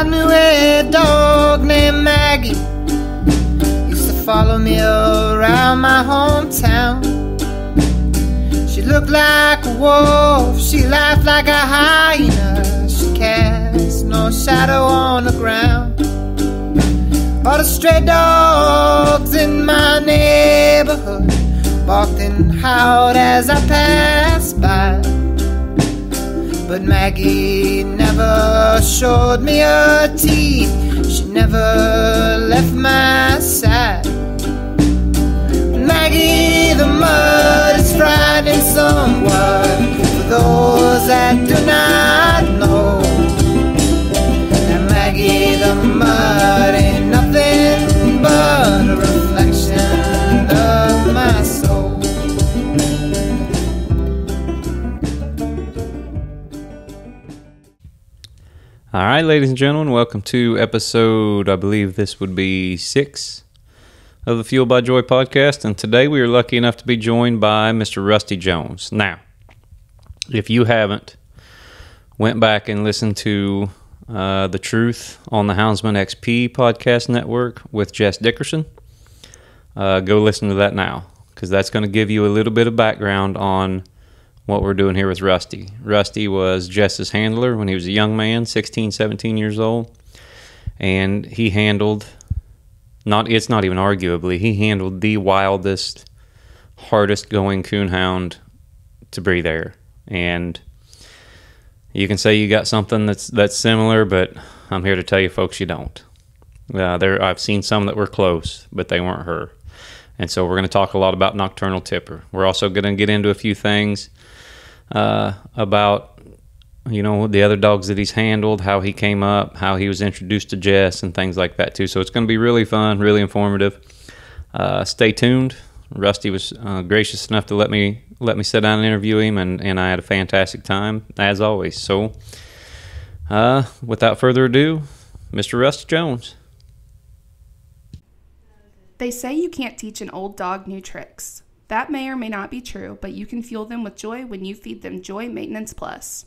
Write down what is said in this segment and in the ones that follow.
knew a dog named Maggie, used to follow me around my hometown. She looked like a wolf, she laughed like a hyena, she cast no shadow on the ground. All the stray dogs in my neighborhood barked and howled as I passed by, but Maggie never showed me her teeth, she never left my side. Maggie the mud is frightening someone for those that do not know. And Maggie the mud ain't nothing but a reflection of my soul. All right, ladies and gentlemen, welcome to episode, I believe this would be 6 of the Fueled by Joy podcast, and today we are lucky enough to be joined by Mr. Rusty Jones. Now, if you haven't went back and listened to The Truth on the Houndsman XP podcast network with Jess Dickerson, go listen to that now, because that's going to give you a little bit of background on what we're doing here with Rusty. Rusty was Jess's handler when he was a young man, 16, 17 years old, and he handled, it's not even arguably, he handled the wildest, hardest going coonhound to breed there. And you can say you got something that's similar, but I'm here to tell you folks, you don't. I've seen some that were close, but they weren't her. And so we're going to talk a lot about Nocturnal Tipper. We're also going to get into a few things about, the other dogs that he's handled, how he came up, how he was introduced to Jess, and things like that too. So it's going to be really fun, really informative. Stay tuned. Rusty was gracious enough to let me sit down and interview him, and I had a fantastic time, as always. So without further ado, Mr. Rusty Jones. They say you can't teach an old dog new tricks. That may or may not be true, but you can fuel them with joy when you feed them Joy Maintenance Plus.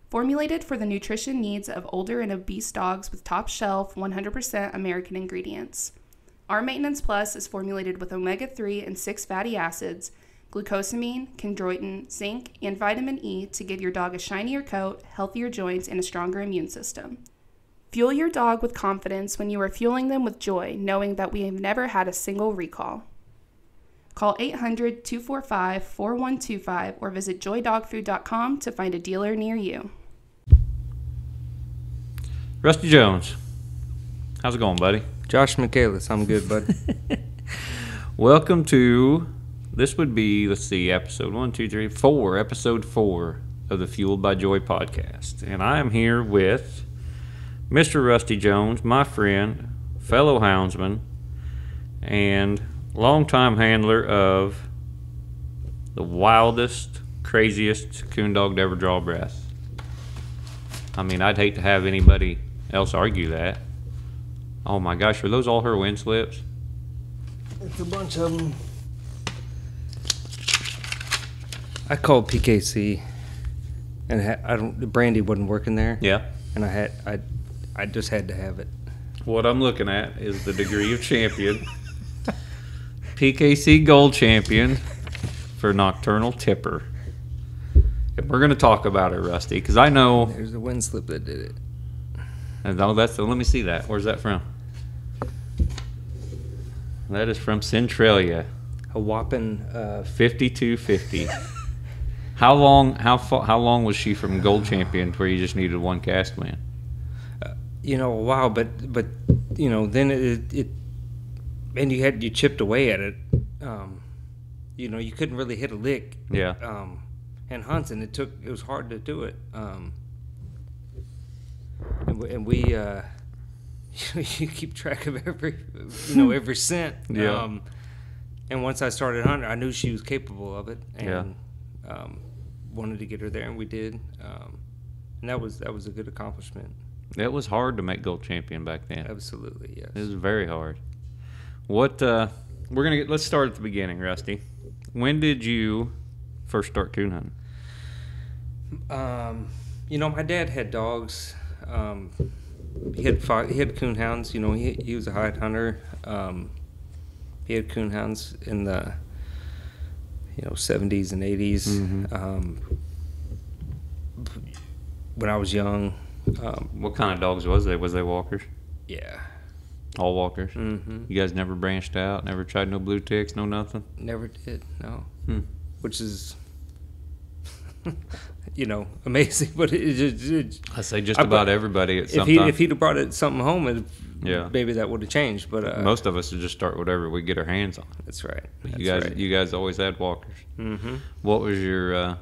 Formulated for the nutrition needs of older and obese dogs with top-shelf 100% American ingredients. Our Maintenance Plus is formulated with omega-3 and 6 fatty acids, glucosamine, chondroitin, zinc, and vitamin E to give your dog a shinier coat, healthier joints, and a stronger immune system. Fuel your dog with confidence when you are fueling them with joy, knowing that we have never had a single recall. Call 800-245-4125 or visit joydogfood.com to find a dealer near you. Rusty Jones, how's it going, buddy? Josh Michaelis, I'm good, bud. Welcome to, this would be, episode 4 of the Fueled by Joy podcast. And I am here with Mr. Rusty Jones, my friend, fellow houndsman, and longtime handler of the wildest, craziest coon dog to ever draw breath. I mean, I'd hate to have anybody else argue that. Oh my gosh, are those all her wind slips? It's a bunch of them. I called PKC, and the brandy wasn't working there. Yeah. And I just had to have it. What I'm looking at is the degree of champion. PKC Gold Champion for Nocturnal Tipper. And we're going to talk about it, Rusty, because I know... There's the wind slip that did it. No, let me see that. Where's that from? That is from Centralia. A whopping 5250. How long was she from Gold Champion where you just needed one cast win? A while, but then it and you chipped away at it. You couldn't really hit a lick. Yeah. And hunting, it was hard to do it. And we you keep track of every scent. Yeah. And once I started hunting, I knew she was capable of it, and wanted to get her there, and we did. And that was a good accomplishment. It was hard to make Gold Champion back then. Absolutely, yes. It was very hard. Let's start at the beginning, Rusty. When did you first start coon hunting? My dad had dogs he had coonhounds. You know, he was a hide hunter. He had coonhounds in the 70s and 80s. When I was young. What kind of dogs was they? Was they walkers? Yeah. All walkers? Mm-hmm. You guys never branched out? Never tried no blue ticks? No nothing? Never did, no. Which is, amazing. But I say just about everybody at some time. If he'd have brought something home, maybe that would have changed. But most of us would just start whatever we get our hands on. That's right. You guys always had walkers. Mm-hmm. What was your...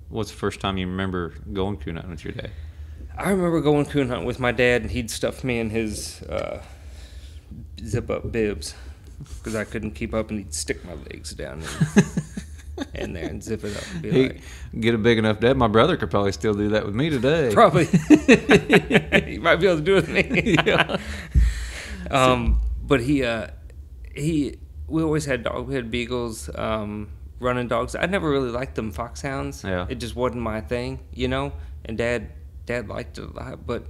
what's the first time you remember going coon hunting with your dad? I remember going coon hunting with my dad, and he'd stuff me in his zip-up bibs because I couldn't keep up, and he'd stick my legs down in there and zip it up and be get a big enough dad. My brother could probably still do that with me today. Probably. He might be able to do it with me. Yeah. But we always had dogs. We had beagles, running dogs. I never really liked them foxhounds. Yeah. It just wasn't my thing, and Dad liked it a lot, but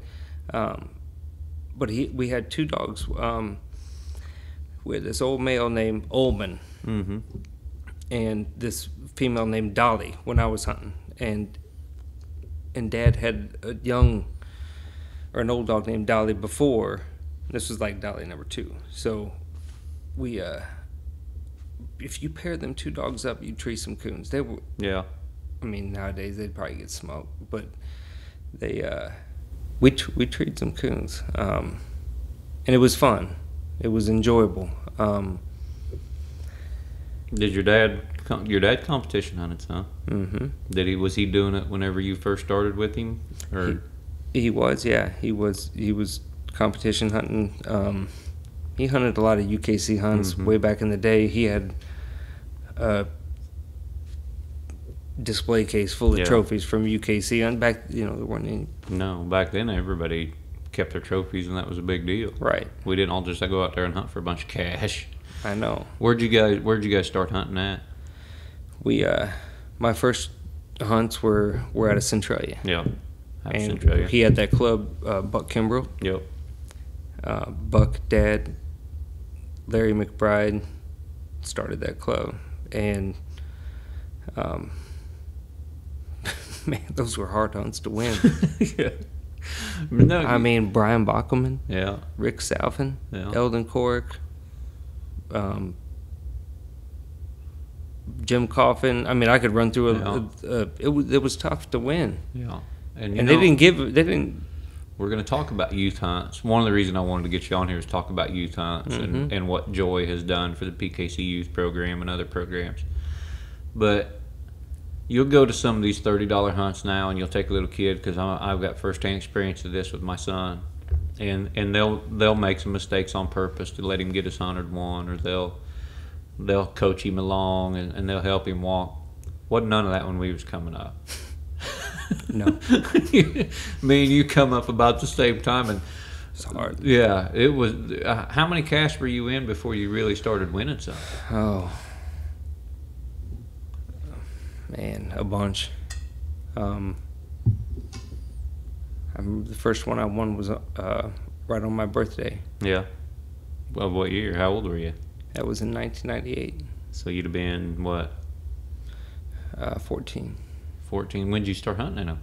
we had two dogs. We had this old male named Ullman, and this female named Dolly when I was hunting, and Dad had an old dog named Dolly before. This was like Dolly number 2. So we if you pair them two dogs up, you'd tree some coons. They were, I mean, nowadays they'd probably get smoked, but we treated some coons, and it was fun. It was enjoyable. Did your dad competition hunted, huh? Mm-hmm. Was he doing it whenever you first started with him, or he was? Yeah, he was competition hunting. He hunted a lot of UKC hunts way back in the day. He had a display case full of trophies from UKC. And back, there weren't any. No, back then everybody kept their trophies, and that was a big deal. Right. We didn't all just go out there and hunt for a bunch of cash. I know. Where'd you guys start hunting at? My first hunts were out of Centralia. Yeah. And Centralia. he had that club, Buck Kimbrell. Yep. Buck, Dad, Larry McBride started that club, and man, those were hard hunts to win. Yeah. No, I mean, Brian Bockelman, Rick Salvin, Eldon Cork, Jim Coffin. I mean, I could run through it was tough to win. Yeah, and they didn't. We're going to talk about youth hunts. One of the reasons I wanted to get you on here is talk about youth hunts and what Joy has done for the PKC youth program and other programs. But you'll go to some of these $30 hunts now, and you'll take a little kid, because I've got first-hand experience of this with my son, and they'll make some mistakes on purpose to let him get his 101, or they'll coach him along and they'll help him walk. Wasn't none of that when we was coming up. No. Me and you come up about the same time, and it's hard. Yeah, it was. How many casts were you in before you really started winning some? Oh, man, a bunch. The first one I won was right on my birthday. Yeah. Well, what year? How old were you? That was in 1998. So you'd have been what? 14. 14. When did you start hunting them?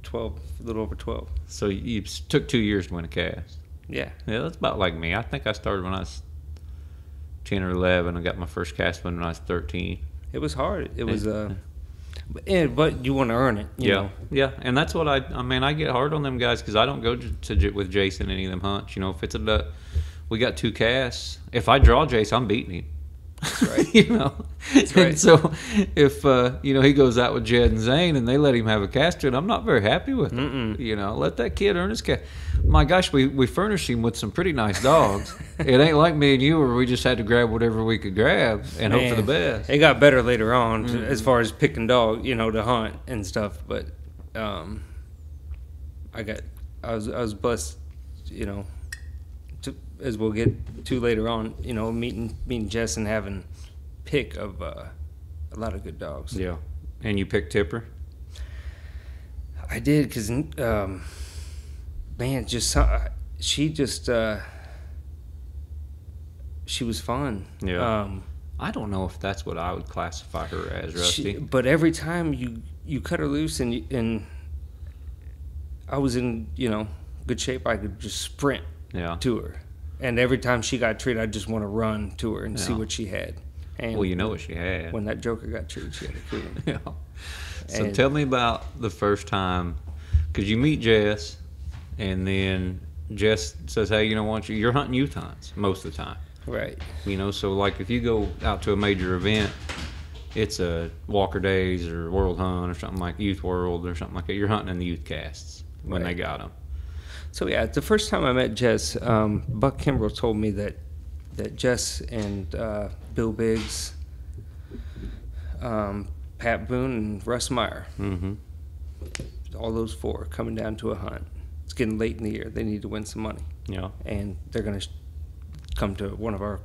12, a little over 12. So you took 2 years to win a cast. Yeah. Yeah, that's about like me. I think I started when I was 10 or 11. I got my first cast when I was 13. It was hard. It was but you want to earn it. You know? Yeah, and that's what I mean. I get hard on them guys because I don't go with Jason any of them hunts. If it's we got 2 casts. If I draw Jason, I'm beating him. That's right. That's right. And so if he goes out with Jed and Zane and they let him have a caster, and I'm not very happy with it. Let that kid earn his cast. My gosh, we furnished him with some pretty nice dogs. It ain't like me and you where we just had to grab whatever we could grab and hope for the best. It got better later on as far as picking dog, to hunt and stuff. But I was blessed, as we'll get to later on, meeting Jess and having pick of a lot of good dogs. Yeah. And you picked Tipper? I did because, man, she was fun. Yeah. I don't know if that's what I would classify her as, Rusty. But every time you cut her loose and I was in, good shape, I could just sprint to her. And every time she got treated, I just want to run to her and see what she had. And well, you know what she had. When that joker got treated, she had a coon. Yeah. So tell me about the first time, because you meet Jess, and then Jess says, hey, you're hunting youth hunts most of the time. Right. So like if you go out to a major event, it's a Walker Days or World Hunt or something like Youth World or something like that. You're hunting in the youth casts when they got them. So yeah, the first time I met Jess, Buck Kimbrell told me that Jess and Bill Biggs, Pat Boone, and Russ Meyer, all those four coming down to a hunt. It's getting late in the year. They need to win some money. Yeah. And they're going to come to one of our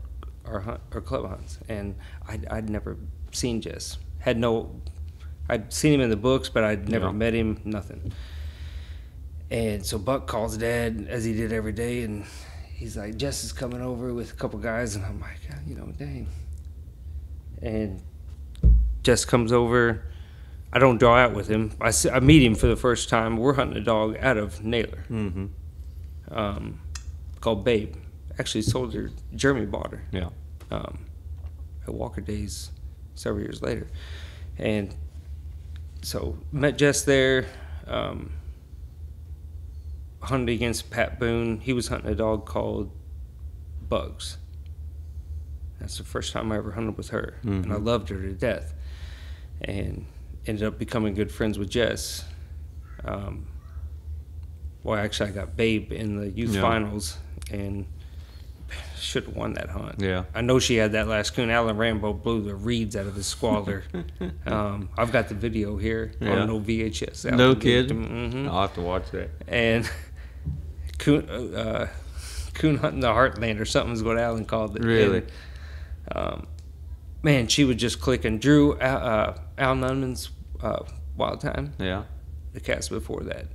club hunts. And I'd never seen Jess. I'd seen him in the books, but I'd never met him, nothing. And so Buck calls Dad, as he did every day, and he's like, Jess is coming over with a couple guys, and I'm like, dang. And Jess comes over. I don't draw out with him. I meet him for the first time. We're hunting a dog out of Naylor, called Babe. Actually sold her. Jeremy bought her. Yeah. At Walker Days several years later. And so met Jess there. Hunted against Pat Boone. He was hunting a dog called Bugs. That's the first time I ever hunted with her. And I loved her to death. And ended up becoming good friends with Jess. Actually, I got Babe in the youth finals and should have won that hunt. Yeah. I know she had that last coon. Alan Rambo blew the reeds out of his squalor. I've got the video here on no VHS. Alan no kidding? I'll have to watch that. And coon hunting the heartland or something is what Alan called it. Really? And, man, she was just clicking. Drew Al Nunman's Wild Time. Yeah. The cast before that.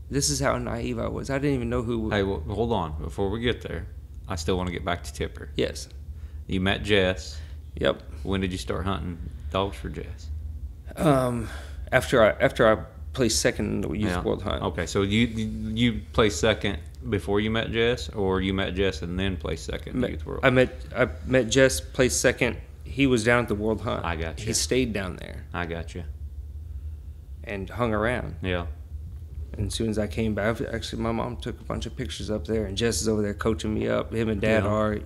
This is how naive I was. I didn't even know who. Hey, well, hold on. Before we get there, I still want to get back to Tipper. Yes. You met Jess. Yep. When did you start hunting dogs for Jess? After I placed second in the Youth World Hunt. Okay, so you placed second before you met Jess, or you met Jess and then placed second in the Youth World? I met Jess, placed second. He was down at the World Hunt. I got you. He stayed down there. I got you. And hung around. Yeah. And as soon as I came back, actually, my mom took a bunch of pictures up there, and Jess is over there coaching me up. Him and Dad are,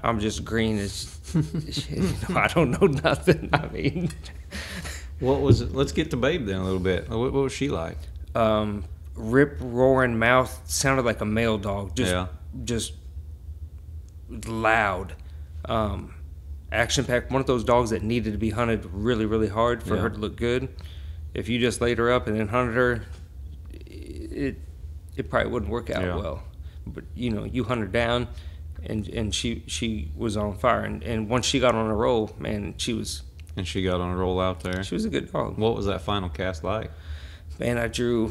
I'm just green as I don't know nothing. I mean, What was it? Let's get to Babe then a little bit. What was she like? Rip roaring mouth, sounded like a male dog. Just loud. Action packed. One of those dogs that needed to be hunted really, really hard for her to look good. If you just laid her up and then hunted her, it probably wouldn't work out well. But you hunt her down, and she was on fire. And once she got on a roll, man, she was. And she got on a roll out there. She was a good dog. What was that final cast like? Man, I drew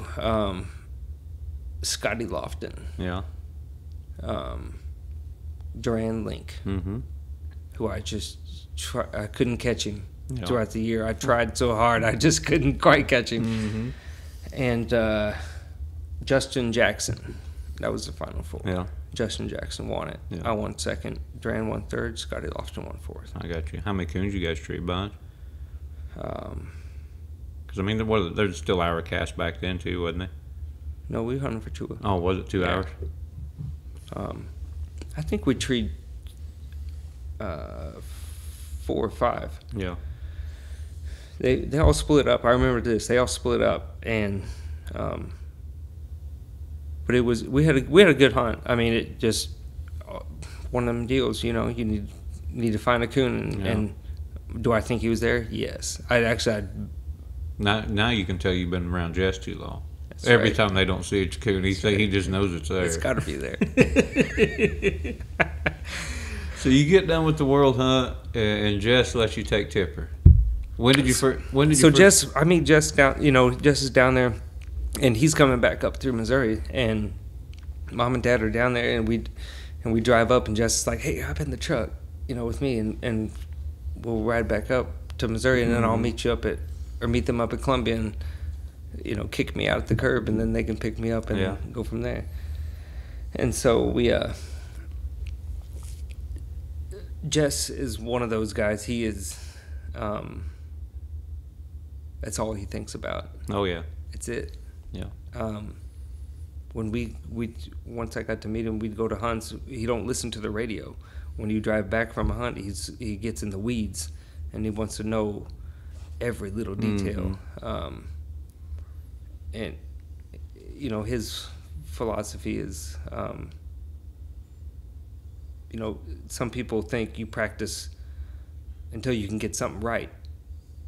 Scotty Lofton. Yeah. Duran Link. Mm-hmm. Who I couldn't catch him throughout the year. I tried so hard, I just couldn't quite catch him. Mm-hmm. And Justin Jackson. That was the final four. Yeah. Justin Jackson won it. Yeah. I won second. Duran won third. Scotty Lofton won fourth. I got you. How many coons you guys treat, Bud? Because, there's still hour cast back then, too, wasn't it? No, we hunted for 2 hours. Oh, was it 2 hours? I think we treed 4 or 5. Yeah. They all split up. I remember this. They all split up, and but we had a good hunt. It just one of them deals. You need to find a coon, and do I think he was there? Yes. Now you can tell you've been around Jess too long. Every time they don't see a coon, he just knows it's there. It's got to be there. So you get done with the World Hunt, and Jess lets you take Tipper. When did you first? So Jess, I meet Jess down. Jess is down there, and he's coming back up through Missouri, and Mom and Dad are down there, and we drive up, and Jess is like, "Hey, hop in the truck, with me, and we'll ride back up to Missouri, and then I'll meet them up at Columbia, and kick me out at the curb, and then they can pick me up and go from there." And so we, Jess is one of those guys. He is, that's all he thinks about. Oh yeah, it's it. Yeah. When we once I got to meet him, we'd go to hunts. He don't listen to the radio. When you drive back from a hunt, he gets in the weeds, and he wants to know every little detail. And his philosophy is, some people think you practice until you can get something right.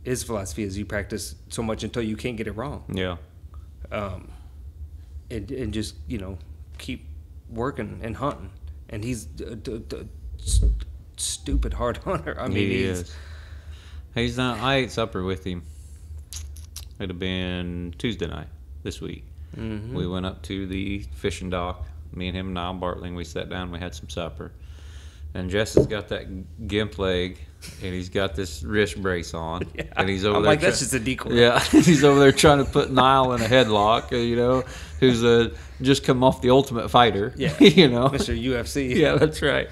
His philosophy is you practice so much until you can't get it wrong. Yeah. And just keep working and hunting. And he's a stupid hard hunter. I mean, he is. He's not. I ate supper with him. It'd have been Tuesday night this week. Mm-hmm. We went up to the fishing dock. Me and him and Niall Bartling. We sat down. We had some supper. And Jess has got that gimp leg, and he's got this wrist brace on, and he's over I'm there. Like that's just a decoy. Yeah, he's over there trying to put Niall in a headlock. Who's just come off the Ultimate Fighter. Yeah, Mr. UFC. Yeah, that's right.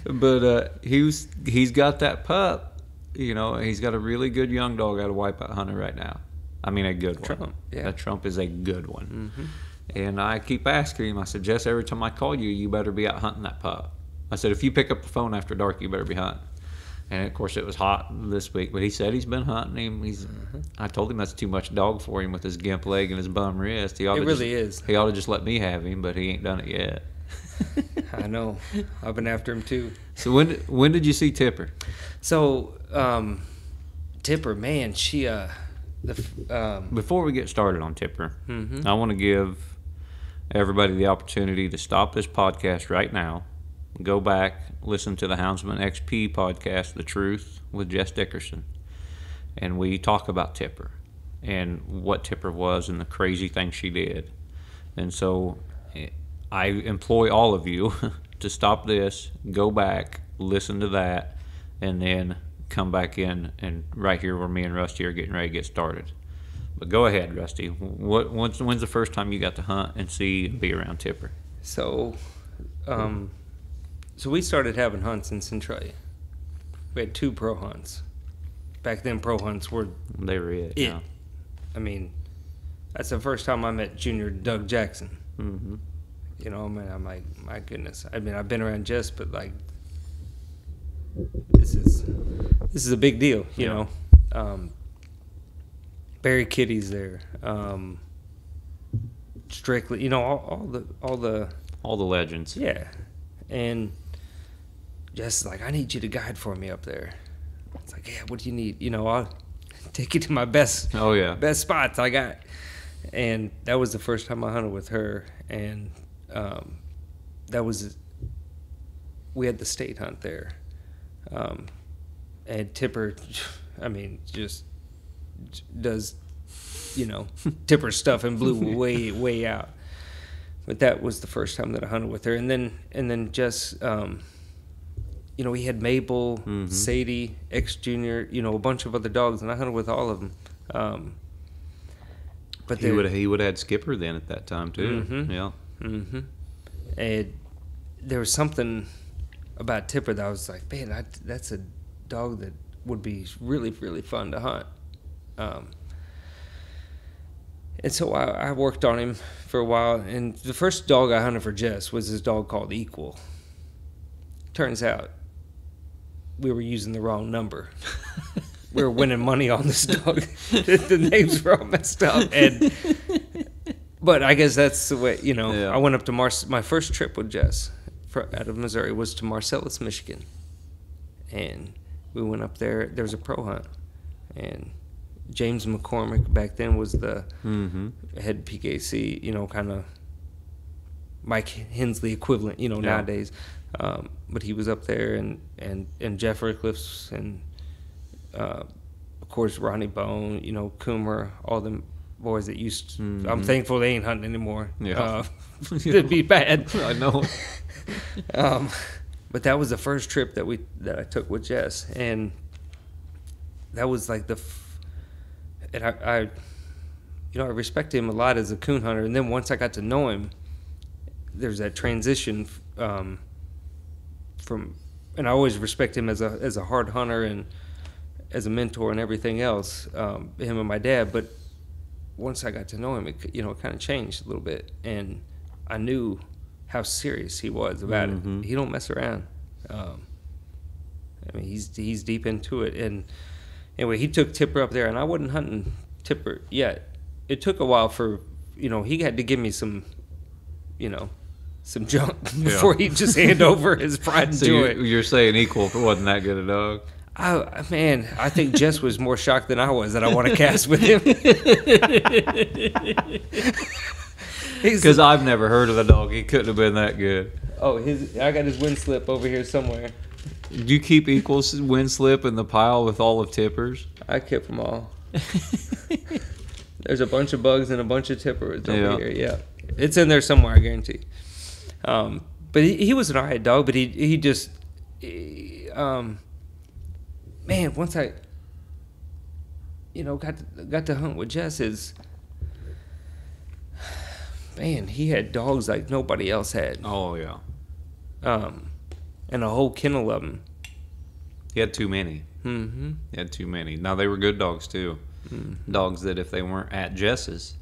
But he's got that pup. He's got a really good young dog out of Wipeout Hunter right now. I mean, a good one. Trump. Yeah, that Trump is a good one. Mm-hmm. And I keep asking him. I said, Jess, every time I call you, you better be out hunting that pup. I said, if you pick up the phone after dark, you better be hunting. And, of course, it was hot this week. But he said he's been hunting him. I told him that's too much dog for him with his gimp leg and his bum wrist. He ought to just let me have him, but he ain't done it yet. I know. I've been after him, too. So when did you see Tipper? So, Tipper, man, she... Before we get started on Tipper, mm-hmm. I want to give everybody the opportunity to stop this podcast right now. Go back, listen to the Houndsman XP podcast, The Truth, with Jess Dickerson. And we talk about Tipper and what Tipper was and the crazy things she did. And so I employ all of you to stop this, go back, listen to that, and then come back in and right here where me and Rusty are getting ready to get started. But go ahead, Rusty. When's the first time you got to hunt and see and be around Tipper? So we started having hunts in Centralia. We had 2 pro hunts. Back then, pro hunts were... They were it. Yeah. I mean, that's the first time I met Junior Doug Jackson. Mm-hmm. I'm like, my goodness. I mean, I've been around Jess, but like, this is a big deal, you know. Barry Kitty's there. Strictly, all the legends. Yeah. And Jess is like, I need you to guide for me up there. It's like, yeah, what do you need? I'll take you to my best spots I got. And that was the first time I hunted with her. And we had the state hunt there. And Tipper, I mean, just does, Tipper stuff and blew way out. But that was the first time that I hunted with her. And then just, we had Mabel, mm-hmm. Sadie, X Junior, a bunch of other dogs, and I hunted with all of them. But he would have had Skipper then at that time too. Mm-hmm. Yeah. Mm-hmm. And there was something about Tipper that I was like, man, that's a dog that would be really, really fun to hunt. And so I worked on him for a while, and the first dog I hunted for Jess was this dog called Equal. Turns out we were using the wrong number. We were winning money on this dog. The names were all messed up. But I guess that's the way, Yeah. I went up to my first trip with Jess out of Missouri was to Marcellus, Michigan. And we went up there. There was a pro hunt. And James McCormick back then was the mm-hmm. head PKC, kind of Mike Hensley equivalent, nowadays. But he was up there, and Jeff Rickliffs and of course, Ronnie Bone, Coomer, all them boys that used to, Mm-hmm. I'm thankful they ain't hunting anymore. Yeah. It'd be bad. I know. But that was the first trip that I took with Jess, and that was like and I respect him a lot as a coon hunter. And then once I got to know him, there's that transition from, and I always respect him as a hard hunter and as a mentor and everything else, him and my dad. But once I got to know him, it kind of changed a little bit, and I knew how serious he was about Mm-hmm. it. He don't mess around. He's deep into it. And anyway, he took Tipper up there, and I wasn't hunting Tipper yet. It took a while for, he had to give me some junk before he just hand over his pride and So joy. you're saying equal wasn't that good a dog? I think Jess was more shocked than I was that I want to cast with him. Because I've never heard of a dog. He couldn't have been that good. Oh, I got his wind slip over here somewhere. Do you keep equal wind slip in the pile with all of Tippers? I kept them all. There's a bunch of bugs and a bunch of Tippers over here. Yeah, it's in there somewhere, I guarantee. But he was an alright dog. But he just, once I, got to hunt with Jess, he had dogs like nobody else had. Oh, yeah. And a whole kennel of them. He had too many. Mm-hmm. He had too many. Now, they were good dogs, too. Mm-hmm. Dogs that if they weren't at Jess's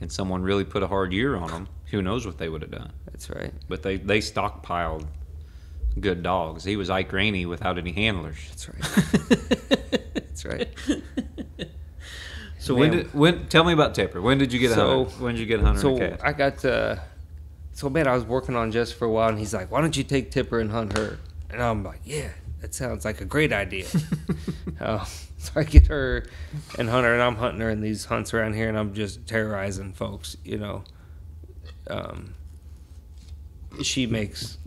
and someone really put a hard year on them, who knows what they would have done. That's right. But they stockpiled good dogs. He was Ike Rainey without any handlers. That's right. That's right. So when tell me about Tipper. When did you get a hunter? When did you get a hunter and a cat? I got I was working on Jess for a while, and he's like, "Why don't you take Tipper and hunt her?" And I'm like, "Yeah, that sounds like a great idea." So I get her and hunt her, and I'm hunting her in these hunts around here, and I'm just terrorizing folks. She makes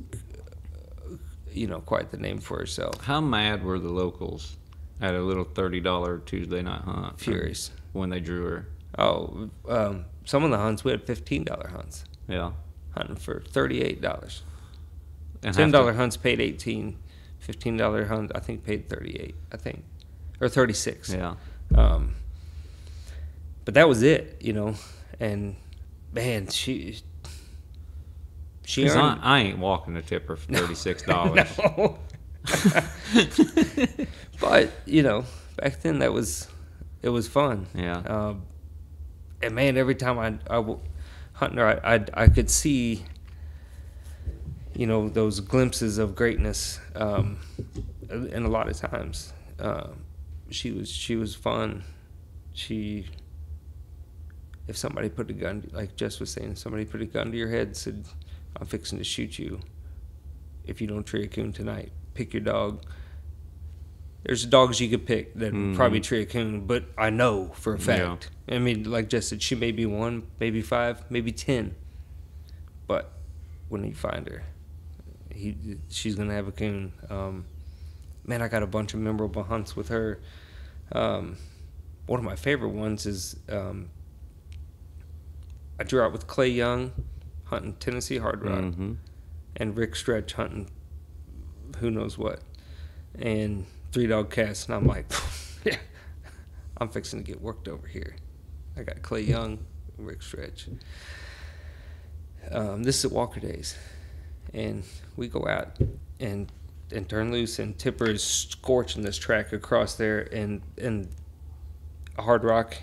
quite the name for herself. How mad were the locals at a little $30 Tuesday night hunt? Furious when they drew her. Oh, some of the hunts we had $15 hunts. Yeah, hunting for $38. and $10 hunts paid $18. $15 hunt I think paid $38. I think, or $36. Yeah. But that was it, and man, she earned. I ain't walking a Tipper for $36. No. But back then it was fun. Yeah. And man, every time I hunting her, I could see those glimpses of greatness. And a lot of times, she was fun. If somebody put a gun, like Jess was saying, if somebody put a gun to your head and said, "I'm fixing to shoot you if you don't tree a coon tonight. Pick your dog." There's dogs you could pick that probably tree a coon, but I know for a fact. Yeah. I mean, like Jess said, she may be 1, maybe 5, maybe 10. But when you find her, she's going to have a coon. Man, I got a bunch of memorable hunts with her. One of my favorite ones is I drew out with Clay Young hunting Tennessee Hard Rock, and Rick Stretch hunting who knows what, and 3-dog cast, and I'm like, yeah, I'm fixing to get worked over here. I got Clay Young, Rick Stretch. This is at Walker Days, and we go out and turn loose, and Tipper is scorching this track across there, and Hard Rock,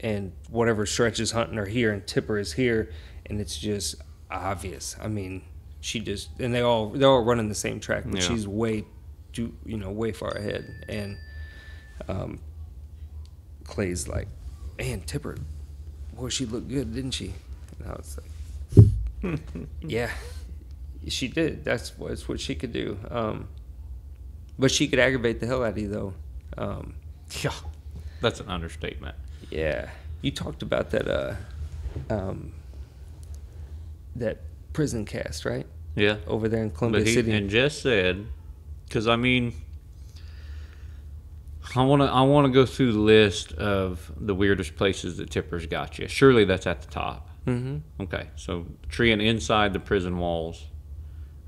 and whatever Stretch is hunting are here, and Tipper is here, and it's just obvious. I mean, they're all running the same track, but she's way far ahead. And Clay's like, "Man, Tipper, boy, she looked good, didn't she?" And I was like, "Yeah, she did. That's what she could do." But she could aggravate the hell out of you, though. Yeah, that's an understatement. Yeah, you talked about that that prison cast, right? Yeah, over there in Columbia City. And Jess said, because I mean, I want to go through the list of the weirdest places that Tipper's got you. Surely that's at the top. Mm-hmm. Okay, so treeing inside the prison walls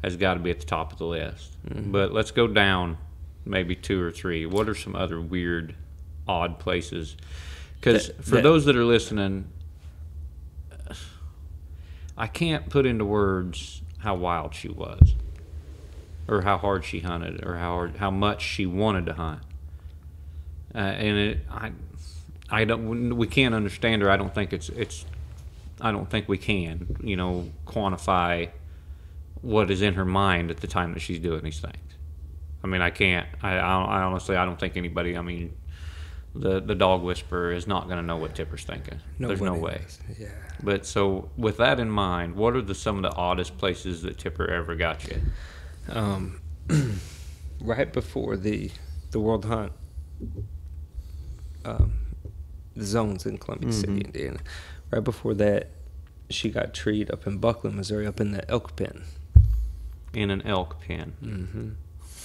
has got to be at the top of the list. Mm-hmm. But let's go down maybe 2 or 3. What are some other weird, odd places? Because for those that are listening, I can't put into words how wild she was, or how hard she hunted, or how much she wanted to hunt. We can't understand her. I don't think I don't think we can, quantify what is in her mind at the time that she's doing these things. I mean, I can't. I honestly, I don't think anybody. I mean, the dog whisperer is not going to know what Tipper's thinking. There's no way. Yeah. But so, with that in mind, what are some of the oddest places that Tipper ever got you? Right before the World Hunt, the zones in Columbia City, Indiana. Right before that, she got treed up in Buckland, Missouri, up in the elk pen. In an elk pen. Mm-hmm.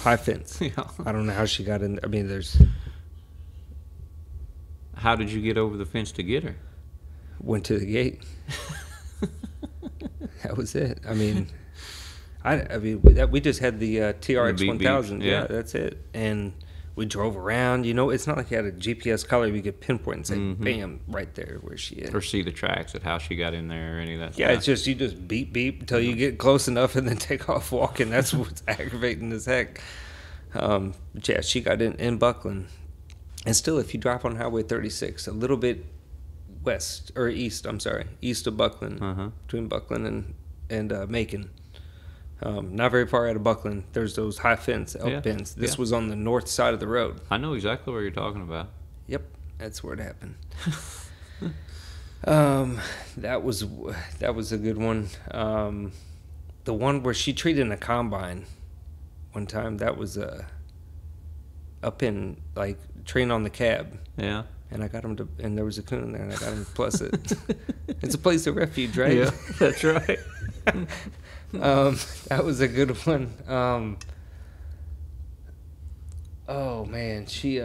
High fence. Yeah. I don't know how she got in. I mean, How did you get over the fence to get her? Went to the gate. That was it. I mean, we just had the TRX 1000. Yeah, that's it. And we drove around. It's not like you had a GPS collar we could pinpoint and say, bam, right there where she is. Or see the tracks at how she got in there or any of that stuff. Yeah, it's just, you just beep, beep until you get close enough and then take off walking. That's what's aggravating as heck. Yeah, she got in Buckland. And still, if you drive on Highway 36, a little bit east of Buckland, between Buckland and Macon, not very far out of Buckland, there's those high fence elk pens. This was on the north side of the road. I know exactly where you're talking about. Yep, that's where it happened. That was a good one. The one where she treated in a combine one time, that was up in, like, train on the cab. Yeah. And I got him to, and there was a coon there, and I got him to plus it. It's a place of refuge, right? Yeah, that's right. That was a good one. Oh man, she.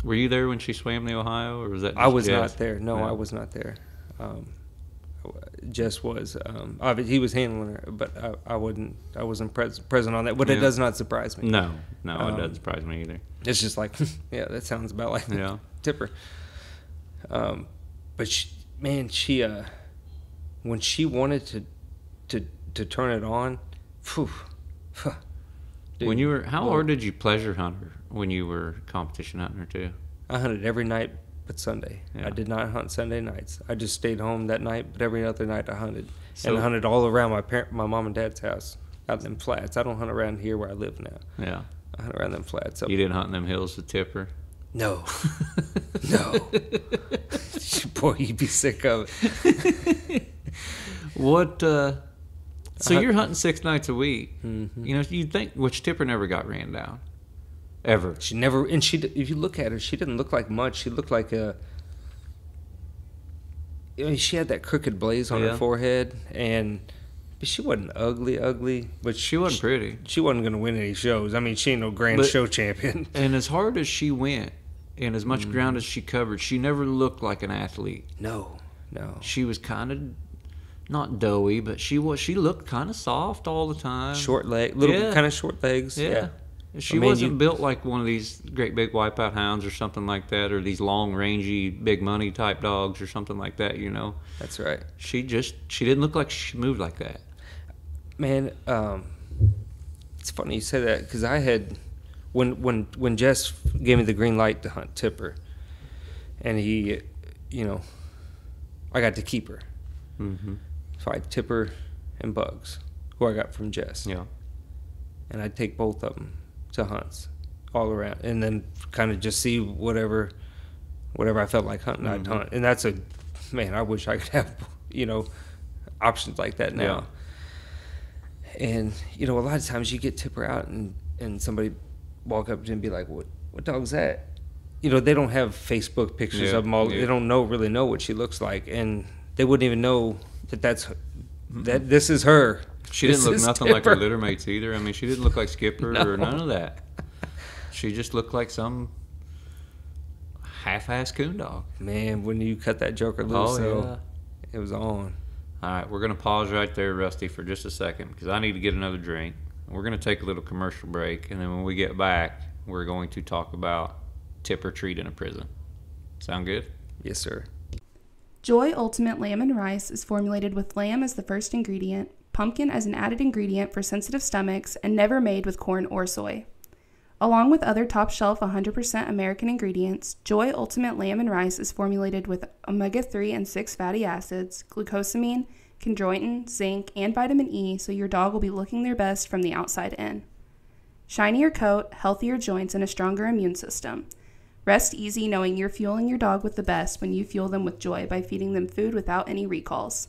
Were you there when she swam the Ohio, or was that? Just I was Jess? not there. No, Yeah. I was not there. Jess was. He was handling her, but I wasn't present on that. But it does not surprise me. No, it doesn't surprise me either. It's just like, yeah, that sounds about like Tipper. But she, when she wanted to turn it on, phew, dude, When you were, how hard did you pleasure hunt her when you were competition hunting her too? I hunted every night but Sunday. Yeah. I did not hunt Sunday nights. I just stayed home that night, but every other night I hunted. And I hunted all around my mom and dad's house, out in them flats. I don't hunt around here where I live now. Yeah. I hunt around them flats. You didn't hunt in them hills with Tipper? No. No. Boy, you'd be sick of it. What, so you're hunting 6 nights a week. Mm-hmm. You'd think, which Tipper never got ran down. Ever. She never, and if you look at her, she didn't look like much. She looked like she had that crooked blaze on her forehead, but she wasn't ugly, but she wasn't pretty. She wasn't going to win any shows. I mean, she ain't no grand show champion. And as hard as she went, and as much ground as she covered, she never looked like an athlete. No. She was kind of, not doughy, but she looked kind of soft all the time. Short leg, kind of short legs. Yeah. She wasn't built like one of these great big wipeout hounds or something like that, or these long, rangy, big money type dogs or something like that, That's right. She didn't look like she moved like that. Man, it's funny you say that, because I had, when Jess gave me the green light to hunt Tipper, and he, I got to keep her. Mm-hmm. So I had Tipper and Bugs, who I got from Jess. Yeah. And I'd take both of them to hunts all around, and then kind of just see whatever I felt like hunting, I'd hunt. And that's I wish I could have, options like that now. Yeah. And, a lot of times you get Tipper out and somebody walk up to him and be like, what dog's that? They don't have Facebook pictures of them all. Yeah. They don't really know what she looks like, and they wouldn't even know that this is her. She didn't look nothing like her litter mates either. I mean, she didn't look like Skipper or none of that. She just looked like some half-ass coon dog. Man, when you cut that joker loose, it was on. All right, we're going to pause right there, Rusty, for just a second because I need to get another drink. We're going to take a little commercial break, and then when we get back, we're going to talk about Tipper treat in a prison. Sound good? Yes, sir. Joy Ultimate Lamb and Rice is formulated with lamb as the first ingredient, pumpkin as an added ingredient for sensitive stomachs, and never made with corn or soy. Along with other top-shelf 100% American ingredients, Joy Ultimate Lamb and Rice is formulated with omega-3 and 6 fatty acids, glucosamine, chondroitin, zinc, and vitamin E, so your dog will be looking their best from the outside in. Shinier coat, healthier joints, and a stronger immune system. Rest easy knowing you're fueling your dog with the best when you fuel them with joy by feeding them food without any recalls.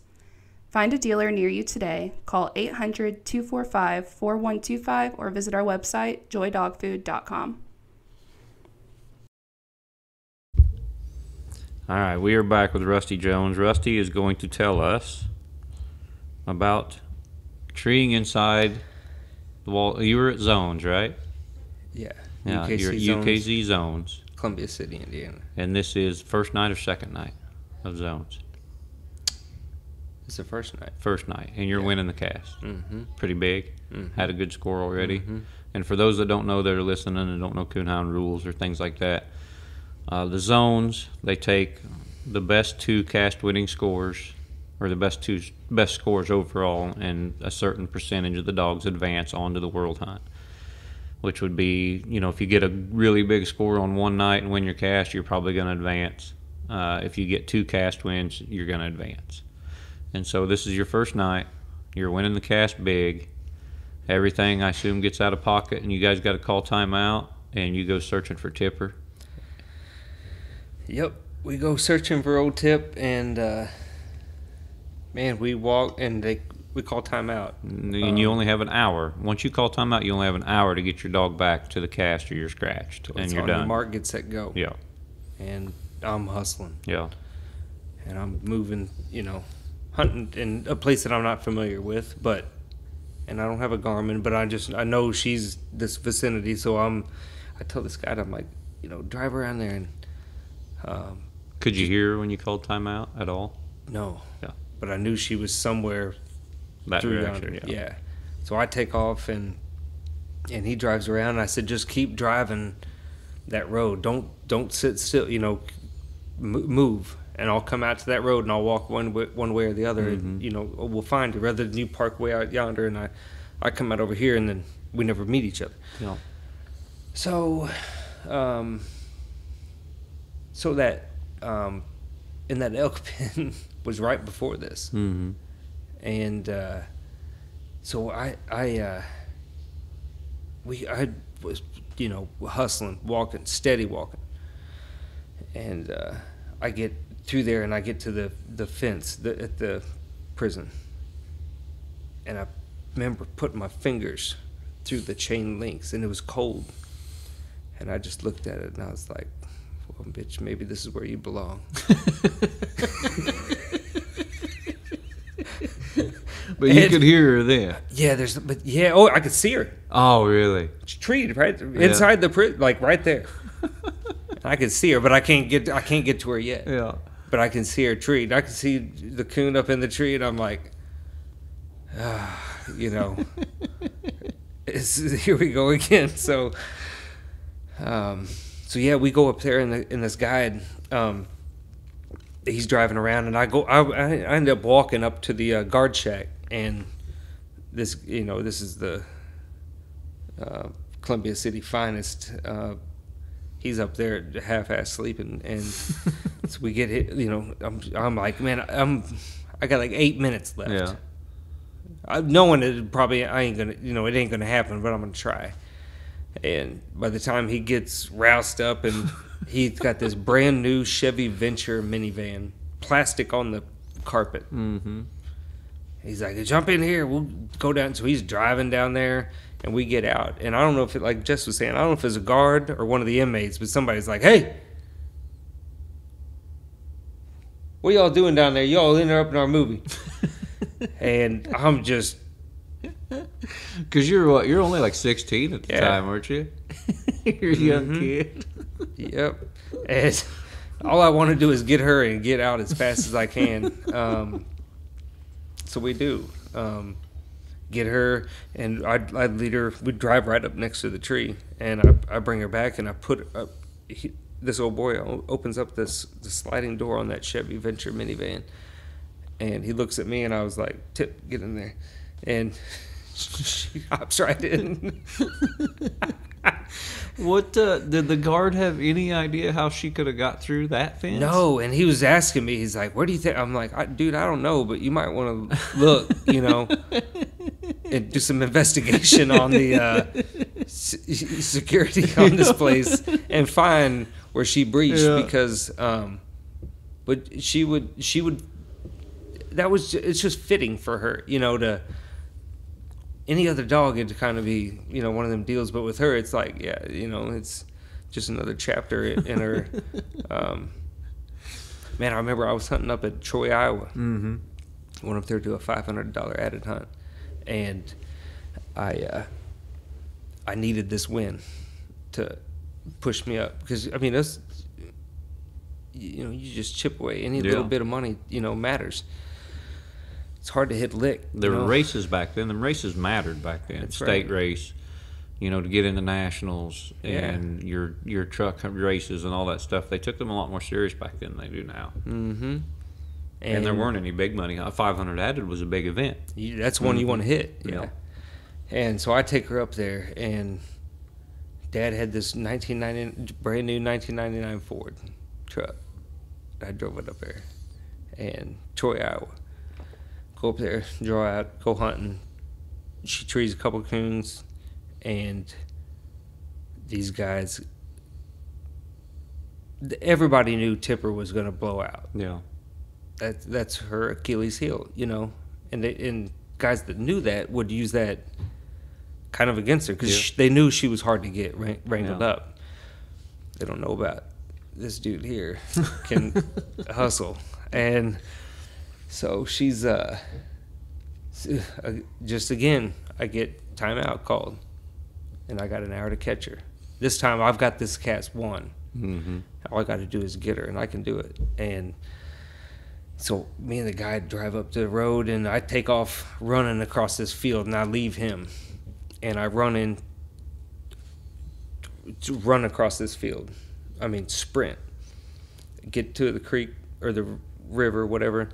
Find a dealer near you today. Call 800-245-4125 or visit our website, joydogfood.com. All right, we are back with Rusty Jones. Rusty is going to tell us about treeing inside the wall. You were at Zones, right? Yeah. Yeah, UKZ you're Zones, UKZ Zones. Columbia City, Indiana. And this is first night or second night of Zones? It's the first night. First night. And you're winning the cast. Mm-hmm. Pretty big. Mm-hmm. Had a good score already. Mm-hmm. And for those that don't know that are listening and don't know coonhound rules or things like that, the Zones, they take the best two cast winning scores or the best scores overall, and a certain percentage of the dogs advance onto the world hunt. Which would be, if you get a really big score on one night and win your cast, you're probably going to advance. If you get two cast wins, you're going to advance. And so this is your first night. You're winning the cast big. Everything, I assume, gets out of pocket, and you guys got to call timeout, and you go searching for Tipper. Yep. We go searching for old Tip, and, man, we walk, and we call timeout. And you only have an hour. Once you call timeout, you only have an hour to get your dog back to the cast or you're scratched, and you're done. Your mark, get set, go. Yeah. And I'm hustling. Yeah. And I'm moving, hunting in a place that I'm not familiar with, and I don't have a Garmin, but I know she's this vicinity, so I tell this guy, I'm like, drive around there and. Could you hear her when you called timeout at all? No. Yeah. But I knew she was somewhere. That through direction, yonder. Yeah. So I take off and he drives around. And I said, just keep driving that road. Don't sit still. Move, and I'll come out to that road and I'll walk one way or the other. Mm-hmm. And we'll find you. Rather than you park way out yonder and I come out over here and then we never meet each other. Yeah. So, that in that elk pen was right before this. Mm-hmm. And so I was, hustling, steady walking. And I get through there and I get to the fence at the prison. And I remember putting my fingers through the chain links, and it was cold. And I just looked at it and I was like, well, bitch, maybe this is where you belong. But you could hear her then. Yeah, I could see her. Oh, really? She's treated right inside the prison, like right there. I can see her, but I can't get to her yet. Yeah. But I can see her tree. I can see the coon up in the tree, and I'm like, here we go again. So yeah, we go up there in this guide. He's driving around, and I end up walking up to the guard shack, and this is the Columbia City finest. He's up there half-ass sleeping, and so we get hit. I'm like, man, I got like 8 minutes left. Yeah. Knowing it probably I ain't gonna, it ain't gonna happen, but I'm gonna try. And by the time he gets roused up, and he's got this brand new Chevy Venture minivan, plastic on the carpet. Mm-hmm. He's like, jump in here, we'll go down. So he's driving down there, and we get out. And I don't know if it, like Jess was saying, I don't know if it's a guard or one of the inmates, but somebody's like, hey, what y'all doing down there? Y'all interrupting our movie. And I'm just Because you're only like 16 at the time, weren't you? You're a young kid. Yep. And all I want to do is get her and get out as fast as I can. So we do. Get her, and I'd lead her. We'd drive right up next to the tree, and I bring her back, and I put this old boy opens up the sliding door on that Chevy Venture minivan, and he looks at me, and I was like, "Tip, get in there," and she hops right in. What did the guard have any idea how she could have got through that fence? No, and he was asking me. He's like, "Where do you think?" I'm like, "Dude, I don't know, but you might want to look, and do some investigation on the security on this place and find where she breached because, but she would. It's just fitting for her, to." Any other dog, it'd kind of be, one of them deals. But with her, it's like, it's just another chapter in her. Man, I remember I was hunting up at Troy, Iowa. Mm-hmm. Went up there to a $500 added hunt. And I needed this win to push me up. Because, I mean, that's, you just chip away. Any little bit of money, matters. It's hard to hit lick. There were races back then. The races mattered back then. That's State right. race, to get in the nationals and your truck races and all that stuff. They took them a lot more serious back then than they do now. Mm-hmm. And there weren't any big money. 500 added was a big event. That's one you want to hit. Yeah. And so I take her up there, and Dad had this brand new 1999 Ford truck. I drove it up there, and Troy, Iowa. Go up there, draw out, go hunting. She trees a couple coons, and these guys, everybody knew Tipper was going to blow out. Yeah. That's her Achilles heel, and guys that knew that would use that kind of against her because they knew she was hard to get wrangled up. They don't know about this dude here can hustle. And so she's just again, I get timeout called, and I got an hour to catch her. This time I've got this cat's won. Mm-hmm. All I got to do is get her, and I can do it. And so me and the guy drive up to the road, and I take off running across this field, and I leave him, and I run across this field. I mean, sprint, get to the creek or the river, whatever.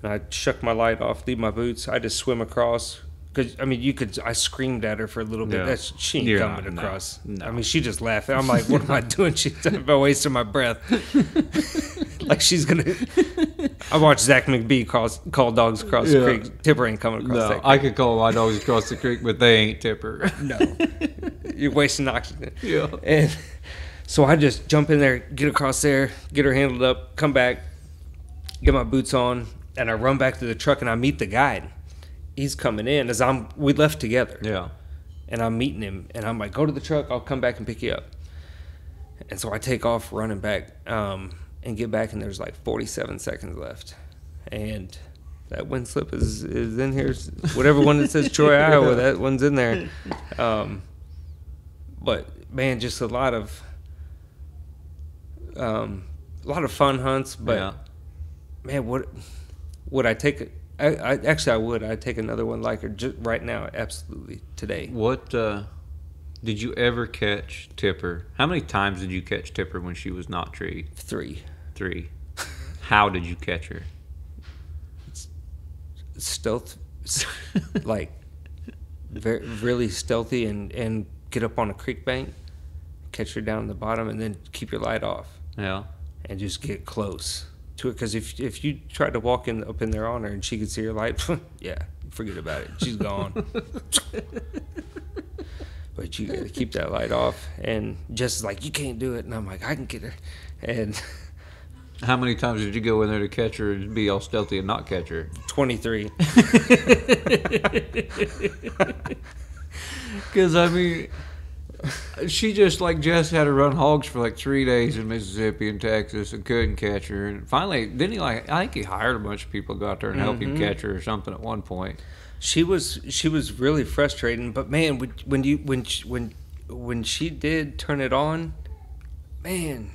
And I shuck my light off, leave my boots. I just swim across. Because, I mean, I screamed at her for a little bit. She ain't coming across. No. I mean, she just laughing. I'm like, what am I doing? She's talking about wasting my breath. Like she's going to... I watched Zach McBee call dogs across the creek. Tipper ain't coming across that creek. I could call my dogs across the creek, but they ain't Tipper. No. You're wasting oxygen. Yeah. And so I just jump in there, get across there, get her handled up, come back, get my boots on, and I run back to the truck, and I meet the guide. He's coming in as we left together. Yeah. And I'm meeting him, and I'm like, go to the truck, I'll come back and pick you up. And so I take off running back and get back, and there's like 47 seconds left. And that wind slip is in here. Whatever one that says Troy, Iowa, that one's in there. But, man, just a lot of fun hunts. But, man, would I take it? I would. I'd take another one like her just right now, absolutely, today. What did you ever catch Tipper? How many times did you catch Tipper when she was not treed? 3. How did you catch her? Stealth, like very really stealthy, and get up on a creek bank, catch her down the bottom, and then keep your light off. Yeah. And just get close to it, because if you try to walk up in there on her and she could see your light, forget about it. She's gone. But you gotta keep that light off. And Jess is like, you can't do it. And I'm like, I can get her. And how many times did you go in there to catch her and be all stealthy and not catch her? 23. Because, I mean, she just, like Jess, had to run hogs for like 3 days in Mississippi and Texas and couldn't catch her. And finally, I think he hired a bunch of people to go out there and help him catch her or something at one point. She was really frustrating, but man, when she did turn it on, man,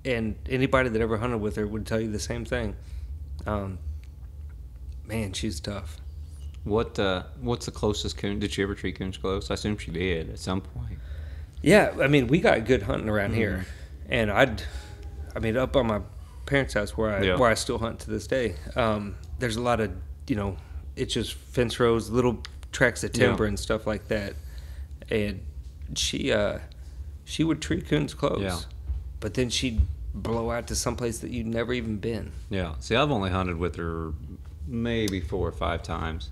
and anybody that ever hunted with her would tell you the same thing. Man, she's tough. What's the closest coon? Did she ever treat coons close? I assume she did at some point. Yeah, I mean, we got good hunting around here, and up on my parents' house where I still hunt to this day. There's a lot of it's just fence rows, little tracts of timber and stuff like that, and she would treat coons close, but then she'd blow out to someplace that you'd never even been. Yeah. See, I've only hunted with her maybe 4 or 5 times,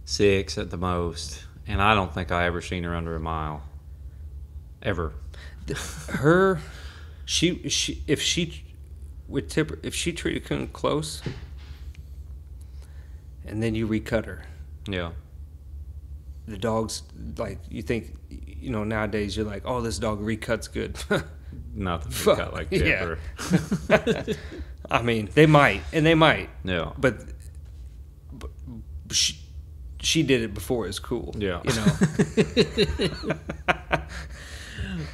6 at the most, and I don't think I ever seen her under a mile, ever. If she treated coon close, and then you recut her, the dogs, like, you think, nowadays you're like, oh, this dog recuts good. Nothing recut like Tipper. Yeah. I mean, they might. Yeah. But she did it before it was cool. Yeah.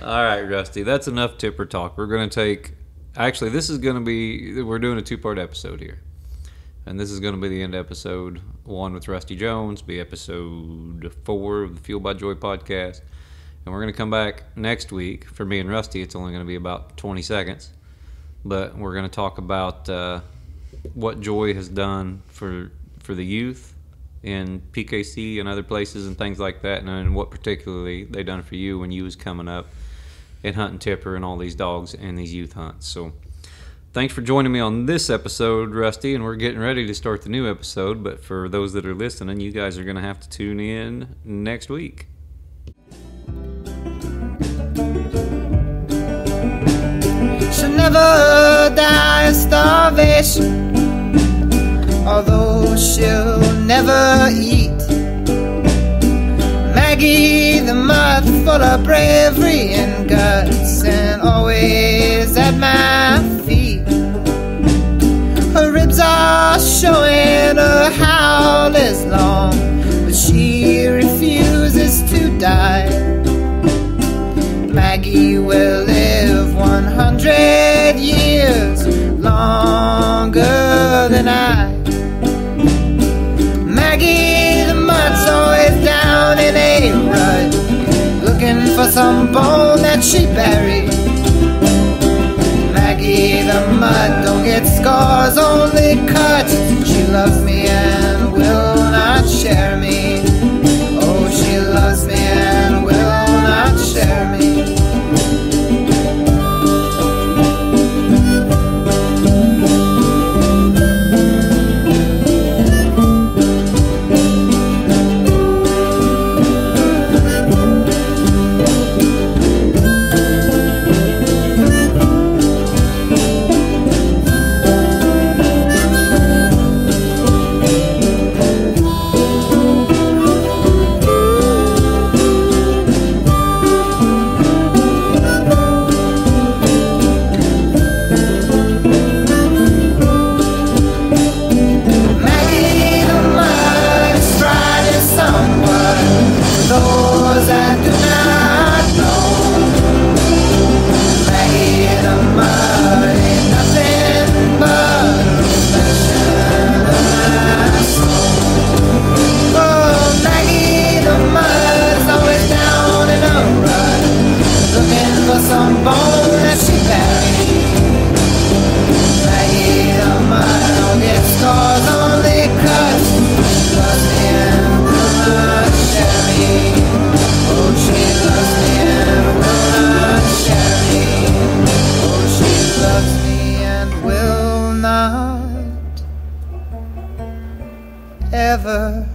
All right, Rusty. That's enough Tipper talk. We're going to take... Actually, this is going to be... We're doing a 2-part episode here. And this is going to be the end episode 1 with Rusty Jones, be episode 4 of the Fuel by Joy podcast. And we're going to come back next week. For me and Rusty, it's only going to be about 20 seconds. But we're going to talk about what Joy has done for the youth in PKC and other places and things like that, and what particularly they done for you when you was coming up and hunting Tipper and all these dogs and these youth hunts. So thanks for joining me on this episode, Rusty, and we're getting ready to start the new episode. But for those that are listening, you guys are going to have to tune in next week. She'll never die of starvation, although she'll never eat. Maggie, the mud full of bravery and guts, and always at my feet. Her ribs are showing, her howl is long, but she refuses to die. Maggie will live 100 years longer than I. Maggie, the mud's always down in a rut, looking for some bone that she buried. Maggie, the mud don't get scars, only cuts. She loves me and will not share me. Oh, she loves me and will not share me. Those that do not know, Maggie the mud ain't nothing but a reflection of my soul. Oh, Maggie the mud's always down in a rut, looking for some bone that she buried. Maggie the mud don't get scars, only cuts. She loves me and will not share me. Oh, she loves me and will not share me. Oh, she loves me and will not ever